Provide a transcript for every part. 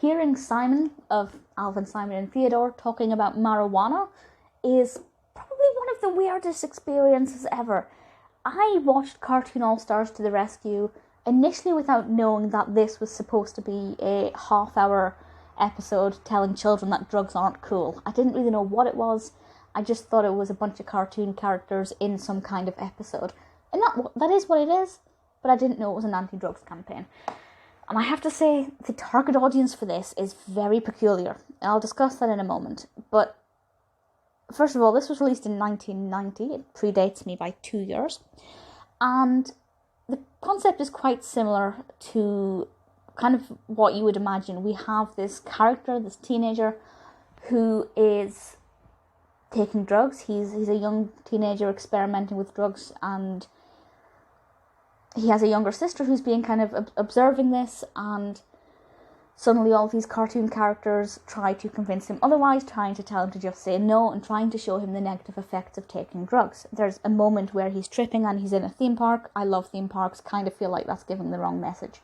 hearing Simon of Alvin, Simon and Theodore talking about marijuana is probably one of the weirdest experiences ever. I watched Cartoon All-Stars to the Rescue initially without knowing that this was supposed to be a half-hour episode telling children that drugs aren't cool. I didn't really know what it was. I just thought it was a bunch of cartoon characters in some kind of episode. And that is what it is, but I didn't know it was an anti-drugs campaign. And I have to say, the target audience for this is very peculiar. And I'll discuss that in a moment. But first of all, this was released in 1990. It predates me by 2 years. And the concept is quite similar to kind of what you would imagine. We have this character, this teenager, who is taking drugs. He's a young teenager experimenting with drugs, and he has a younger sister who's being kind of observing this, and suddenly all these cartoon characters try to convince him otherwise, trying to tell him to just say no, and trying to show him the negative effects of taking drugs. There's a moment where he's tripping and he's in a theme park. I love theme parks, kind of feel like that's giving the wrong message.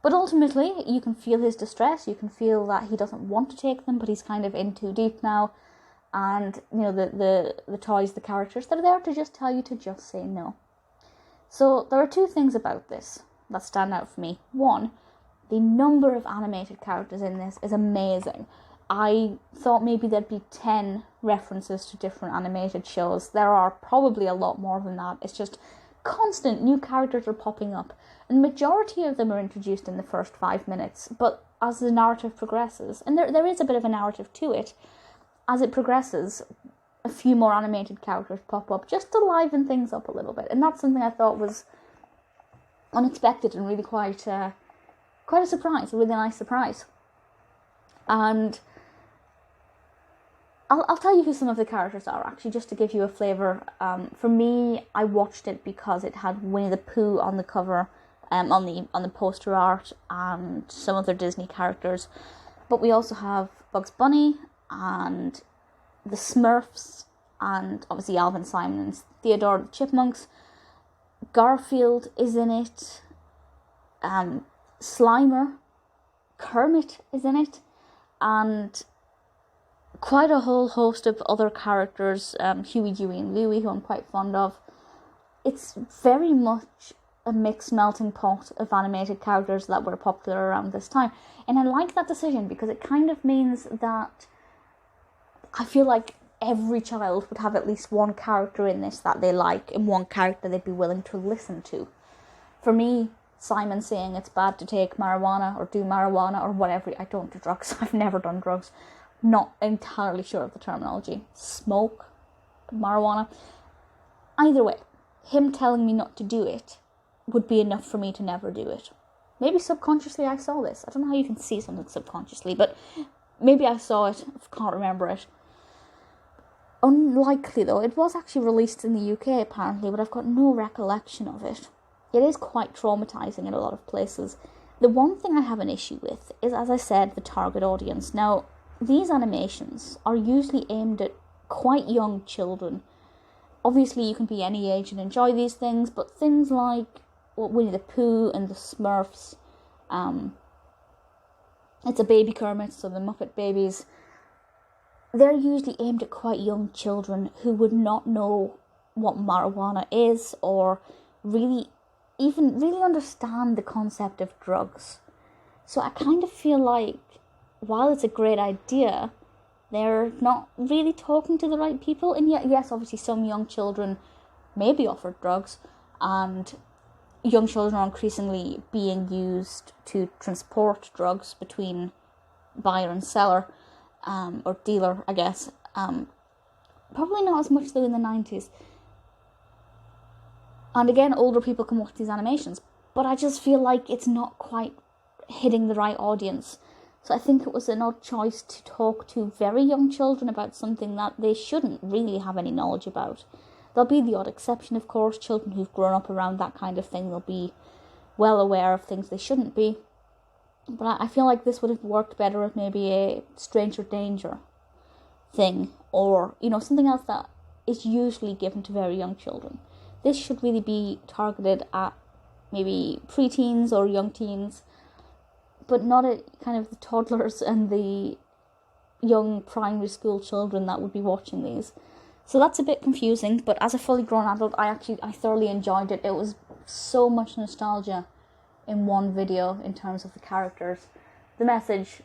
But ultimately, you can feel his distress, you can feel that he doesn't want to take them, but he's kind of in too deep now. And, you know, the toys, the characters, they're there to just tell you to just say no. So there are two things about this that stand out for me. One, the number of animated characters in this is amazing. I thought maybe there'd be 10 references to different animated shows. There are probably a lot more than that. It's just constant new characters are popping up. And the majority of them are introduced in the first 5 minutes. But as the narrative progresses, and there is a bit of a narrative to it, as it progresses, a few more animated characters pop up just to liven things up a little bit. And that's something I thought was unexpected and really quite a surprise, a really nice surprise. And I'll tell you who some of the characters are, actually, just to give you a flavour. For me, I watched it because it had Winnie the Pooh on the cover, on the poster art, and some other Disney characters. But we also have Bugs Bunny and the Smurfs, and obviously Alvin, Simon and Theodore, the Chipmunks. Garfield is in it. Slimer, Kermit is in it, and quite a whole host of other characters, Huey, Dewey and Louie, who I'm quite fond of. It's very much a mixed melting pot of animated characters that were popular around this time. And I like that decision because it kind of means that I feel like every child would have at least one character in this that they like and one character they'd be willing to listen to. For me, Simon saying it's bad to take marijuana or do marijuana or whatever. I don't do drugs. I've never done drugs. Not entirely sure of the terminology. Smoke, marijuana. Either way, him telling me not to do it would be enough for me to never do it. Maybe subconsciously I saw this. I don't know how you can see something subconsciously, but maybe I saw it. I can't remember it. Unlikely though. It was actually released in the UK apparently, but I've got no recollection of it. It is quite traumatizing in a lot of places. The one thing I have an issue with is, as I said, the target audience. Now, these animations are usually aimed at quite young children. Obviously, you can be any age and enjoy these things, but things like Winnie the Pooh and the Smurfs, it's a baby Kermit, so the Muppet babies, they're usually aimed at quite young children who would not know what marijuana is or really understand the concept of drugs. So I kind of feel like, while it's a great idea, they're not really talking to the right people. And yet, yes, obviously some young children may be offered drugs, and young children are increasingly being used to transport drugs between buyer and seller, or dealer, I guess. Probably not as much though in the 90s. And again, older people can watch these animations, but I just feel like it's not quite hitting the right audience. So I think it was an odd choice to talk to very young children about something that they shouldn't really have any knowledge about. There'll be the odd exception, of course. Children who've grown up around that kind of thing, they'll be well aware of things they shouldn't be. But I feel like this would have worked better with maybe a stranger danger thing, or, you know, something else that is usually given to very young children. This should really be targeted at maybe preteens or young teens, but not a kind of the toddlers and the young primary school children that would be watching these. So that's a bit confusing, but as a fully grown adult, I thoroughly enjoyed it. It was so much nostalgia in one video in terms of the characters. The message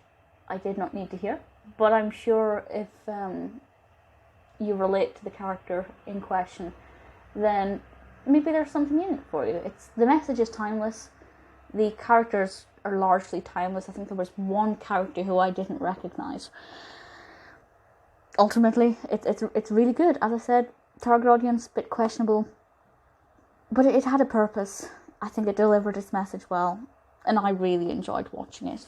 I did not need to hear, but I'm sure if you relate to the character in question, then maybe there's something in it for you. The message is timeless. The characters are largely timeless. I think there was one character who I didn't recognise. Ultimately, it's really good. As I said, target audience, bit questionable, but it had a purpose. I think it delivered its message well, and I really enjoyed watching it.